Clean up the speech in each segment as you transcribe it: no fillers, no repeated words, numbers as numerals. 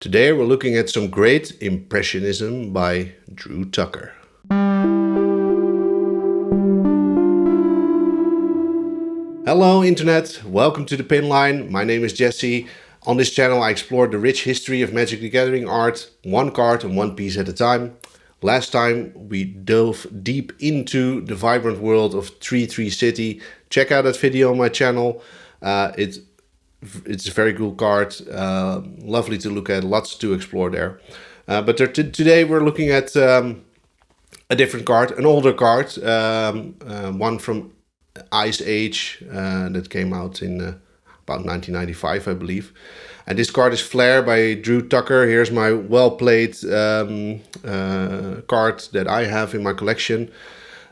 Today we're looking at some great Impressionism by Drew Tucker. Hello Internet, welcome to the Pin Line. My name is Jesse. On this channel I explore the rich history of Magic the Gathering art, one card and one piece at a time. Last time we dove deep into the vibrant world of 3-3 City. Check out that video on my channel. It's a very cool card, lovely to look at, lots to explore there. But today we're looking at a different card, an older card, one from Ice Age that came out in about 1995, I believe. And this card is Flare by Drew Tucker. Here's my well-played card that I have in my collection.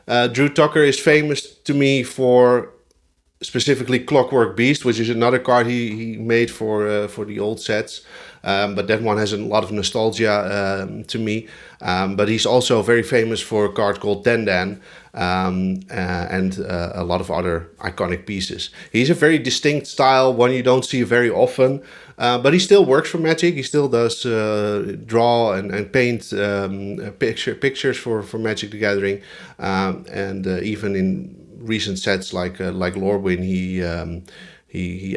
Drew Tucker is famous to me for specifically Clockwork Beast, which is another card he made for the old sets. But that one has a lot of nostalgia to me. But he's also very famous for a card called Tendan and a lot of other iconic pieces. He's a very distinct style, one you don't see very often. But he still works for Magic. He still does draw and paint pictures for Magic the Gathering. And even in recent sets like Lorwyn, he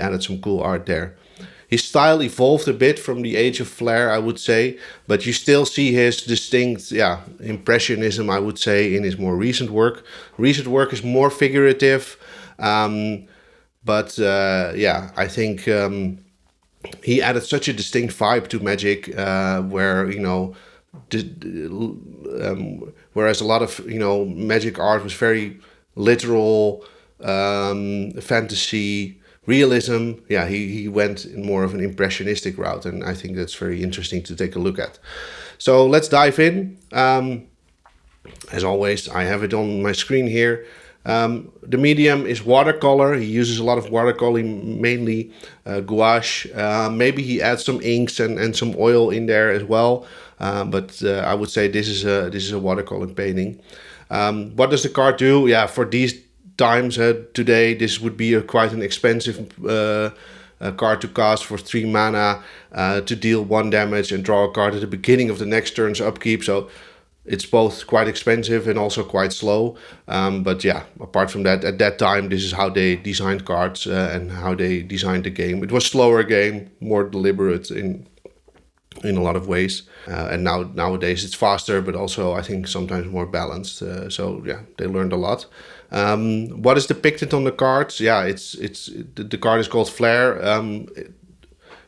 added some cool art there. His style evolved a bit from the Age of Flare, I would say, but you still see his distinct, impressionism, I would say, in his more recent work. Recent work is more figurative, I think he added such a distinct vibe to Magic, whereas a lot of Magic art was very literal, fantasy, realism. He went in more of an impressionistic route, and I think that's very interesting to take a look at. So let's dive in. As always, I have it on my screen here. The medium is watercolor. He uses a lot of watercolor, mainly gouache. Maybe he adds some inks and some oil in there as well. But I would say this is a watercolor painting. What does the card do? For these times today, this would be quite an expensive card to cast for 3 mana to deal 1 damage and draw a card at the beginning of the next turn's upkeep. So it's both quite expensive and also quite slow. Apart from that, at that time, this is how they designed cards and how they designed the game. It was a slower game, more deliberate in a lot of ways, and nowadays it's faster, but also I think sometimes more balanced. They learned a lot. What is depicted on the cards? The card is called Flare.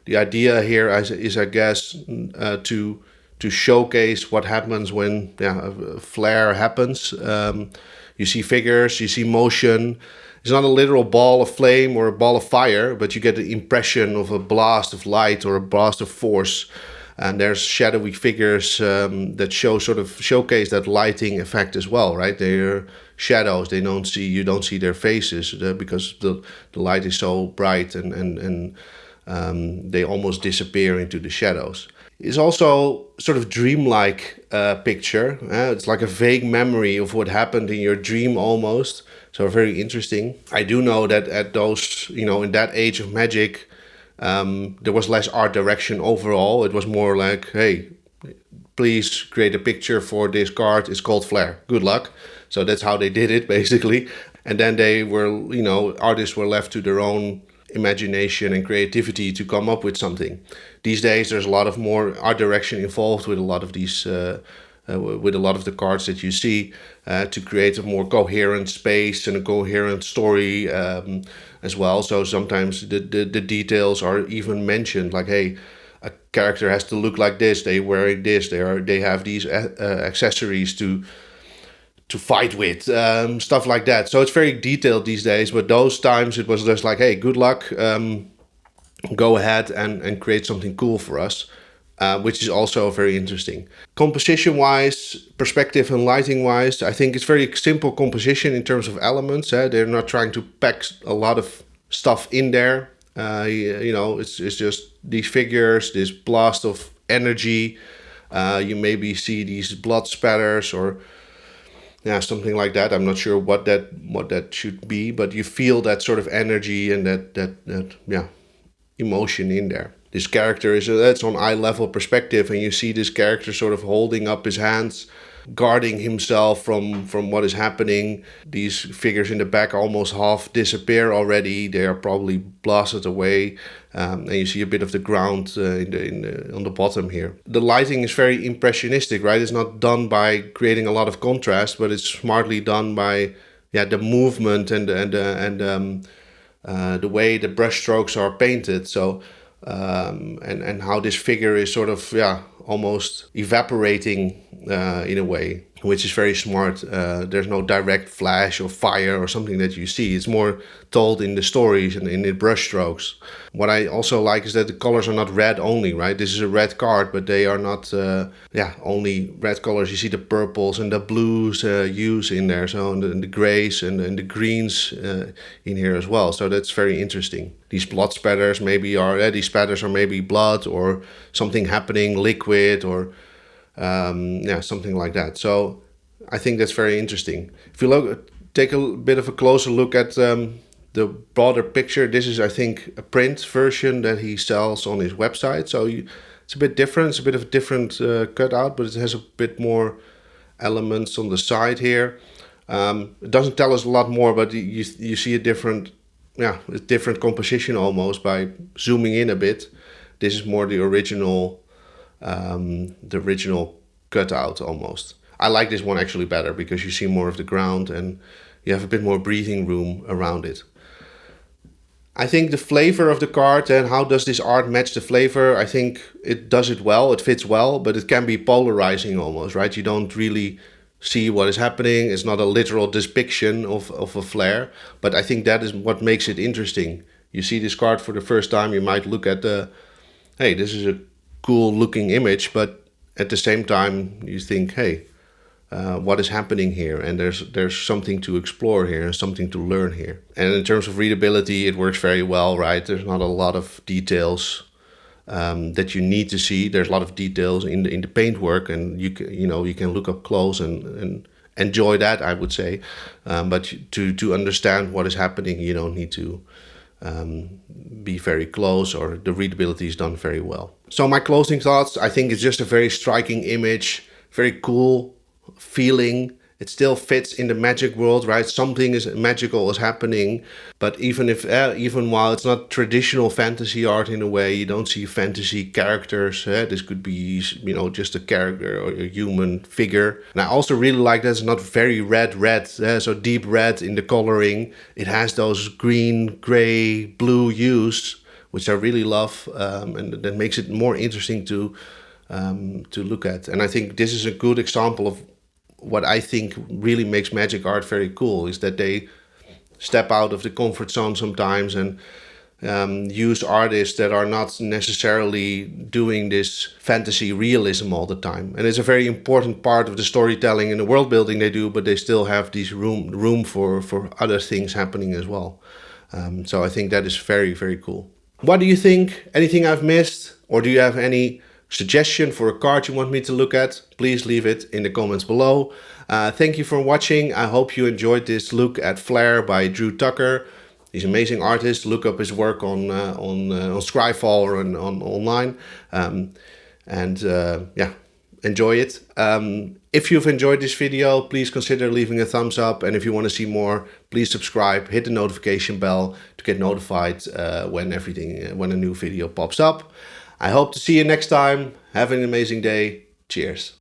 The idea here is I guess, to showcase what happens when a flare happens. You see figures, you see motion. It's not a literal ball of flame or a ball of fire, but you get the impression of a blast of light or a blast of force. And there's shadowy figures that showcase that lighting effect as well, right? They're shadows. You don't see their faces because the light is so bright and they almost disappear into the shadows. It's also sort of dreamlike picture. It's like a vague memory of what happened in your dream almost. So very interesting. I do know that at those, in that age of Magic, there was less art direction overall. It was more like, hey, please create a picture for this card. It's called Flare. Good luck. So that's how they did it, basically. And then artists were left to their own imagination and creativity to come up with something. These days, there's a lot of more art direction involved with a lot of these, with a lot of the cards that you see, to create a more coherent space and a coherent story as well. So sometimes the details are even mentioned, like, hey, a character has to look like this. They wearing this. They have these accessories to fight with, stuff like that. So it's very detailed these days, but those times it was just like, hey, good luck, go ahead and create something cool for us, which is also very interesting. Composition wise, perspective and lighting wise, I think it's very simple composition in terms of elements. They're not trying to pack a lot of stuff in there. It's just these figures, this blast of energy. You maybe see these blood spatters or something like that. I'm not sure what that should be, but you feel that sort of energy and that emotion in there. this character is, that's on eye level perspective, and you see this character sort of holding up his hands, guarding himself from what is happening. These figures in the back almost half disappear already. They are probably blasted away, and you see a bit of the ground on the bottom here. The lighting is very impressionistic, right? It's not done by creating a lot of contrast, but it's smartly done by the movement and the way the brush strokes are painted. So and how this figure is sort of almost evaporating in a way, which is very smart. There's no direct flash or fire or something that you see. It's more told in the stories and in the brush strokes. What I also like is that the colors are not red only, right? This is a red card, but they are not only red colors. You see the purples and the blues hues in there, so and the grays and the greens in here as well. So that's very interesting. These blood spatters maybe are these spatters are maybe blood or something happening, liquid or something like that. So I think that's very interesting. If you take a bit of a closer look at the broader picture, this is, I think, a print version that he sells on his website. So it's a bit different. It's a bit of a different cutout, but it has a bit more elements on the side here. It doesn't tell us a lot more, but you see a different composition almost by zooming in a bit. This is more the original cutout almost. I like this one actually better because you see more of the ground and you have a bit more breathing room around it. I think the flavor of the card and how does this art match the flavor, I think it does it well, it fits well, but it can be polarizing almost, right? You don't really see what is happening. It's not a literal depiction of a flare, but I think that is what makes it interesting. You see this card for the first time, you might look at hey, this is a cool looking image, but at the same time you think, hey, what is happening here? And there's something to explore here and something to learn here. And in terms of readability, it works very well, right? There's not a lot of details that you need to see. There's a lot of details in the paintwork, and you can look up close and enjoy that, I would say. But to understand what is happening, you don't need to be very close, or the readability is done very well. So my closing thoughts, I think it's just a very striking image, very cool feeling. It still fits in the magic world, right? Something magical is happening, but even while it's not traditional fantasy art in a way, you don't see fantasy characters. This could be just a character or a human figure. And I also really like that it's not very red, so deep red in the coloring. It has those green, gray, blue hues, which I really love, and that makes it more interesting to look at. And I think this is a good example of what I think really makes magic art very cool, is that they step out of the comfort zone sometimes and use artists that are not necessarily doing this fantasy realism all the time. And it's a very important part of the storytelling and the world building they do, but they still have this room for other things happening as well. So I think that is very, very cool. What do you think? Anything I've missed? Or do you have any suggestion for a card you want me to look at? Please leave it in the comments below. Thank you for watching. I hope you enjoyed this look at Flare by Drew Tucker. He's an amazing artist. Look up his work on Scryfall or on online. Enjoy it. If you've enjoyed this video, please consider leaving a thumbs up. And if you want to see more, please subscribe, hit the notification bell to get notified when a new video pops up. I hope to see you next time. Have an amazing day. Cheers.